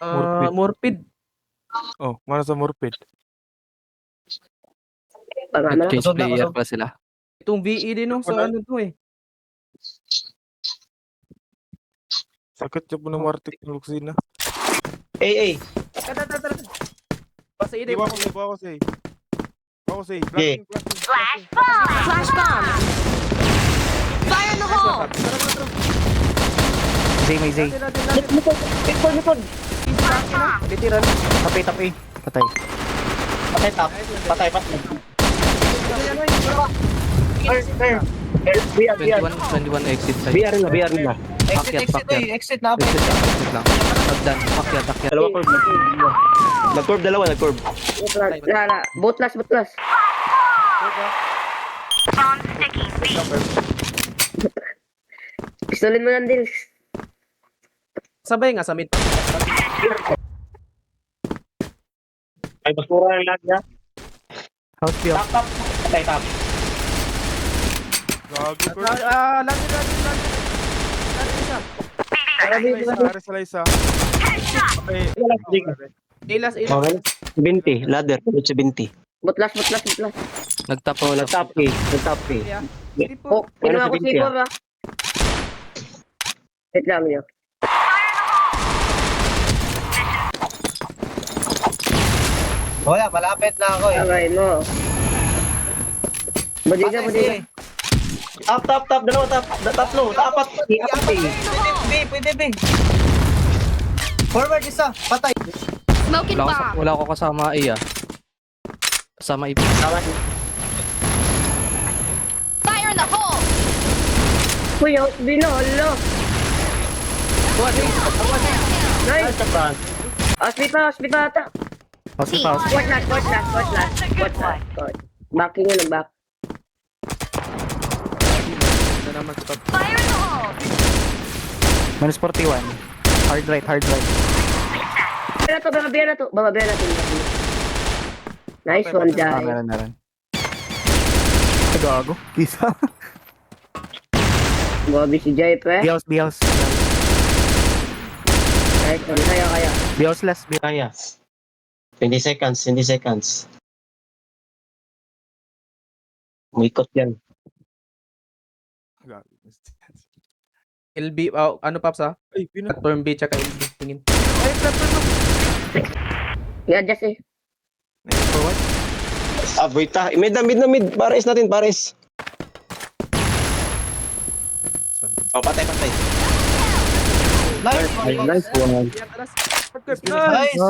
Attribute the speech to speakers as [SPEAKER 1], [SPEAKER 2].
[SPEAKER 1] Morpid.
[SPEAKER 2] Morpid.
[SPEAKER 1] Oh, mana sa Morpid?
[SPEAKER 3] Nag-change
[SPEAKER 4] Kusog na,
[SPEAKER 3] player
[SPEAKER 4] kusog.
[SPEAKER 3] pa sila.
[SPEAKER 2] Itong VE din no, sa ano to eh.
[SPEAKER 1] Sakit siya po ng Martik ng Luxina.
[SPEAKER 4] Ay.
[SPEAKER 2] Tara. Basta ide.
[SPEAKER 1] Iba ko say.
[SPEAKER 4] Yeah.
[SPEAKER 1] Flashing.
[SPEAKER 5] Flash bomb. Fire in the hole.
[SPEAKER 3] Zay, may Zay.
[SPEAKER 4] Likod.
[SPEAKER 2] Litiran.
[SPEAKER 3] Tapay. Patay.
[SPEAKER 4] Patay tap. Patay. Air. BR.
[SPEAKER 3] 21 exit side.
[SPEAKER 4] BR nila.
[SPEAKER 3] Exit lang. Pagdan. Pakyat.
[SPEAKER 4] Dalawa curve. Nag-curve.
[SPEAKER 6] Both last. Pistolin mo lang, Dils.
[SPEAKER 2] Sabay nga sa mid.
[SPEAKER 4] Ay, basura yung lahat niya.
[SPEAKER 3] House view.
[SPEAKER 4] Tap. Patay tap.
[SPEAKER 1] Gagi ko.
[SPEAKER 2] Lagi isa.
[SPEAKER 1] Arisa. Okay.
[SPEAKER 2] Ilas.
[SPEAKER 4] Okay. 20. Ladder. 20.
[SPEAKER 6] Both last.
[SPEAKER 3] Nagtap
[SPEAKER 4] Oh, nag-top A.
[SPEAKER 2] Sige po.
[SPEAKER 6] Oh, kinuha ko si Pora. Wait lang nyo.
[SPEAKER 4] Wala, malapit na ako
[SPEAKER 6] Aray mo. Budiga.
[SPEAKER 4] Tap. Dalawa tap. Tatlo. Apat. Pwede B. Forward isa. Patay.
[SPEAKER 5] Smoking bomb.
[SPEAKER 3] Wala ko kasama A ah. Kasama A.
[SPEAKER 5] Fire in the hole.
[SPEAKER 6] Kuya, binolo. Nice. Hospital ata.
[SPEAKER 3] House.
[SPEAKER 6] Court last. Backing yun, back.
[SPEAKER 2] Na naman stop.
[SPEAKER 5] Fire in the hole.
[SPEAKER 3] Minus 41. Hard right.
[SPEAKER 6] Bababa na to. Nice one, Jai.
[SPEAKER 3] Meron. Gago. Isa.
[SPEAKER 6] Bobby si Jai, pre.
[SPEAKER 3] B-house.
[SPEAKER 6] Nice one, kaya.
[SPEAKER 3] B-house less.
[SPEAKER 4] Kaya. 20 seconds. Umikot yan.
[SPEAKER 1] Gagi.
[SPEAKER 2] LB, ano Paps ha?
[SPEAKER 1] Ay,
[SPEAKER 2] Platform B tsaka LB. Tingin.
[SPEAKER 6] Yeah, just eh.
[SPEAKER 2] Forward.
[SPEAKER 4] Buita. Mid. Pares natin. Oh, patay. Nice one.
[SPEAKER 2] Nice.